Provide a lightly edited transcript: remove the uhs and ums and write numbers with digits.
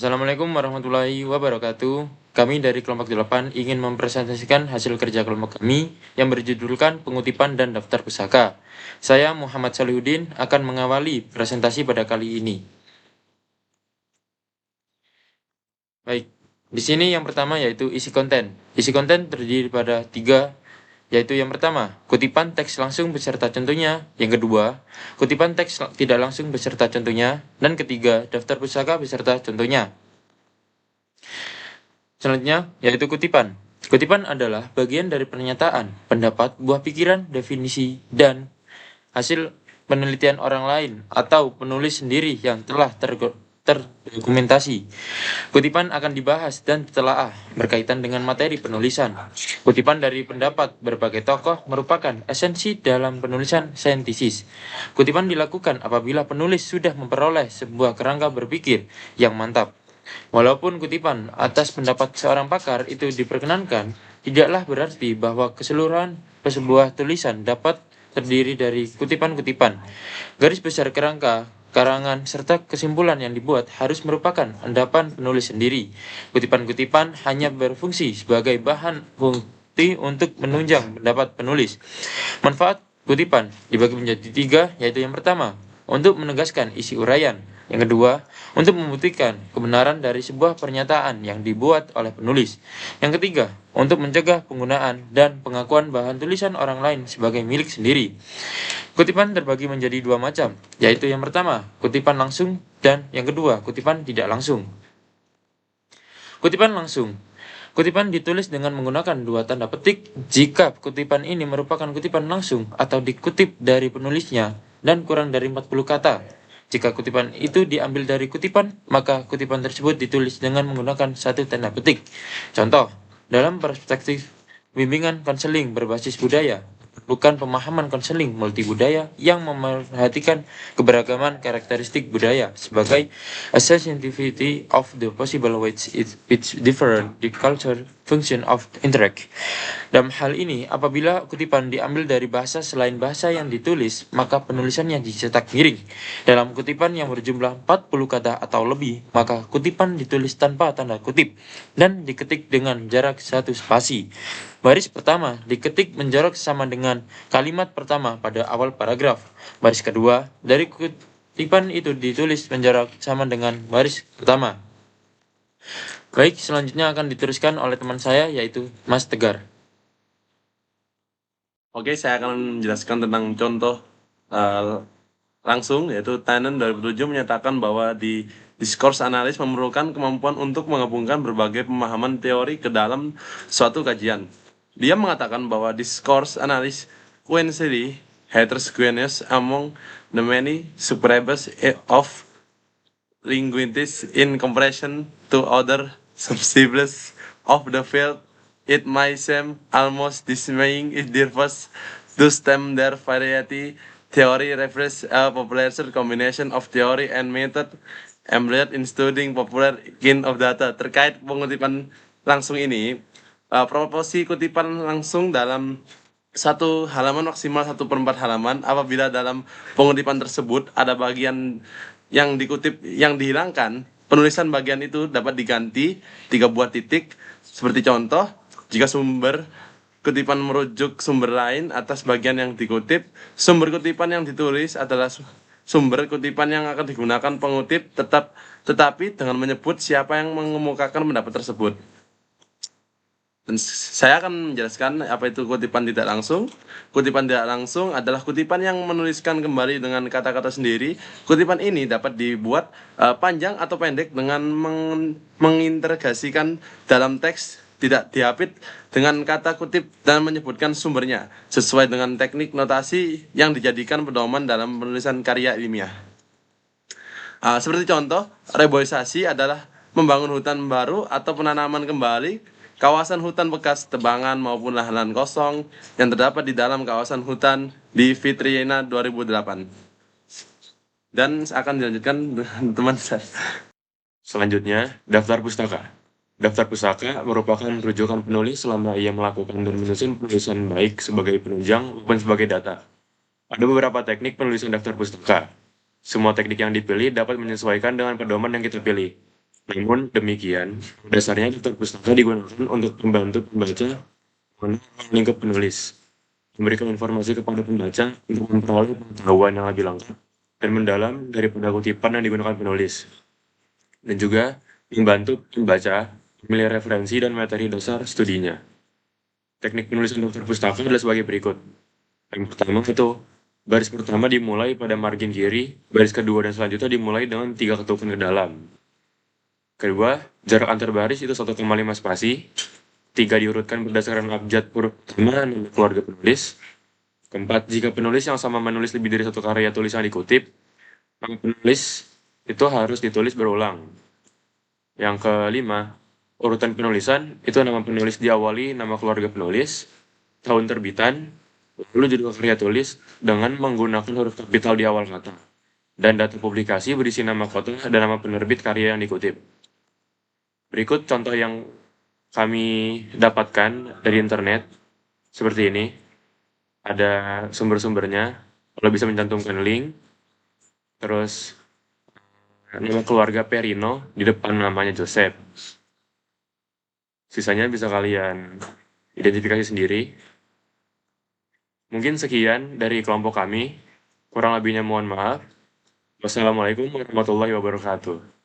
Assalamualaikum warahmatullahi wabarakatuh. Kami dari kelompok 8 ingin mempresentasikan hasil kerja kelompok kami yang berjudulkan pengutipan dan daftar pusaka. Saya Muhammad Salihuddin akan mengawali presentasi pada kali ini. Baik, di sini yang pertama yaitu isi konten. Isi konten terdiri pada 3, yaitu yang pertama, kutipan teks langsung beserta contohnya, yang kedua, kutipan teks tidak langsung beserta contohnya, dan ketiga, daftar pusaka beserta contohnya. Selanjutnya, yaitu kutipan. Kutipan adalah bagian dari pernyataan, pendapat, buah pikiran, definisi, dan hasil penelitian orang lain atau penulis sendiri yang telah terdokumentasi. Kutipan akan dibahas dan ditelaah berkaitan dengan materi penulisan. Kutipan dari pendapat berbagai tokoh merupakan esensi dalam penulisan saintisis. Kutipan dilakukan apabila penulis sudah memperoleh sebuah kerangka berpikir yang mantap. Walaupun kutipan atas pendapat seorang pakar itu diperkenankan, tidaklah berarti bahwa keseluruhan sebuah tulisan dapat terdiri dari kutipan-kutipan. Garis besar kerangka, karangan, serta kesimpulan yang dibuat harus merupakan endapan penulis sendiri. Kutipan-kutipan hanya berfungsi sebagai bahan bukti untuk menunjang pendapat penulis. Manfaat kutipan dibagi menjadi 3, yaitu yang pertama, untuk menegaskan isi uraian. Yang kedua, untuk membuktikan kebenaran dari sebuah pernyataan yang dibuat oleh penulis. Yang ketiga, untuk mencegah penggunaan dan pengakuan bahan tulisan orang lain sebagai milik sendiri. Kutipan terbagi menjadi 2 macam, yaitu yang pertama, kutipan langsung, dan yang kedua, kutipan tidak langsung. Kutipan langsung. Kutipan ditulis dengan menggunakan 2 tanda petik jika kutipan ini merupakan kutipan langsung atau dikutip dari penulisnya dan kurang dari 40 kata. Jika kutipan itu diambil dari kutipan, maka kutipan tersebut ditulis dengan menggunakan 1 tanda petik. Contoh, dalam perspektif bimbingan konseling berbasis budaya, bukan pemahaman konseling multibudaya yang memperhatikan keberagaman karakteristik budaya sebagai a sensitivity of the possible ways it's different the culture function of interact. Dalam hal ini, apabila kutipan diambil dari bahasa selain bahasa yang ditulis, maka penulisannya dicetak miring. Dalam kutipan yang berjumlah 40 kata atau lebih, maka kutipan ditulis tanpa tanda kutip dan diketik dengan jarak 1 spasi. Baris pertama diketik menjorok sama dengan kalimat pertama pada awal paragraf. Baris kedua dari kutipan itu ditulis menjorok sama dengan baris pertama. Baik, selanjutnya akan diteruskan oleh teman saya yaitu Mas Tegar. Oke, saya akan menjelaskan tentang contoh langsung, yaitu Tannen 2007 menyatakan bahwa di discourse analysis memerlukan kemampuan untuk menggabungkan berbagai pemahaman teori ke dalam suatu kajian. Dia mengatakan bahwa discourse analysis coincidentally heterogeneous among the many subscribers of linguistics in comparison to other subscribers of the field. It might seem almost dismaying if there was to stem their variety. Theory refers a popular combination of theory and method embedded in studying popular kind of data. Terkait pengutipan langsung ini, proporsi kutipan langsung dalam satu halaman maksimal 1/4 halaman. Apabila dalam pengutipan tersebut ada bagian yang dikutip yang dihilangkan, penulisan bagian itu dapat diganti 3 buah titik. Seperti contoh, jika sumber kutipan merujuk sumber lain atas bagian yang dikutip, sumber kutipan yang ditulis adalah sumber kutipan yang akan digunakan pengutip, tetapi dengan menyebut siapa yang mengemukakan pendapat tersebut. Dan saya akan menjelaskan apa itu kutipan tidak langsung. Kutipan tidak langsung adalah kutipan yang menuliskan kembali dengan kata-kata sendiri. Kutipan ini dapat dibuat panjang atau pendek dengan mengintegrasikan dalam teks, tidak dihapit dengan kata kutip dan menyebutkan sumbernya sesuai dengan teknik notasi yang dijadikan pedoman dalam penulisan karya ilmiah. Seperti contoh, reboisasi adalah membangun hutan baru atau penanaman kembali kawasan hutan bekas tebangan maupun lahan kosong yang terdapat di dalam kawasan hutan di Vitrina 2008. Dan akan dilanjutkan teman saya. Selanjutnya, daftar pustaka. Daftar pustaka merupakan rujukan penulis selama ia melakukan dan menyusun penulisan baik sebagai penunjang maupun sebagai data. Ada beberapa teknik penulisan daftar pustaka. Semua teknik yang dipilih dapat menyesuaikan dengan pedoman yang kita pilih. Namun demikian, dasarnya daftar pustaka digunakan untuk membantu pembaca mengenal lingkup penulis, memberikan informasi kepada pembaca untuk memperoleh pengetahuan yang lebih lengkap dan mendalam daripada kutipan yang digunakan penulis, dan juga membantu pembaca memilih referensi dan materi dasar studinya. Teknik penulisan daftar pustaka adalah sebagai berikut. Yang pertama itu, baris pertama dimulai pada margin kiri, baris kedua dan selanjutnya dimulai dengan 3 ketukan ke dalam. Kedua, jarak antar baris itu 1,5 spasi. 3 diurutkan berdasarkan abjad huruf pertama nama keluarga penulis. Keempat, jika penulis yang sama menulis lebih dari satu karya tulis yang dikutip, nama penulis itu harus ditulis berulang. Yang kelima, urutan penulisan itu nama penulis diawali nama keluarga penulis, tahun terbitan, lalu judul karya tulis dengan menggunakan huruf kapital di awal kata, dan data publikasi berisi nama kota dan nama penerbit karya yang dikutip. Berikut contoh yang kami dapatkan dari internet seperti ini. Ada sumber-sumbernya, kalau bisa mencantumkan link. Terus nama keluarga Perino di depan namanya Joseph. Sisanya bisa kalian identifikasi sendiri. Mungkin sekian dari kelompok kami. Kurang lebihnya mohon maaf. Wassalamualaikum warahmatullahi wabarakatuh.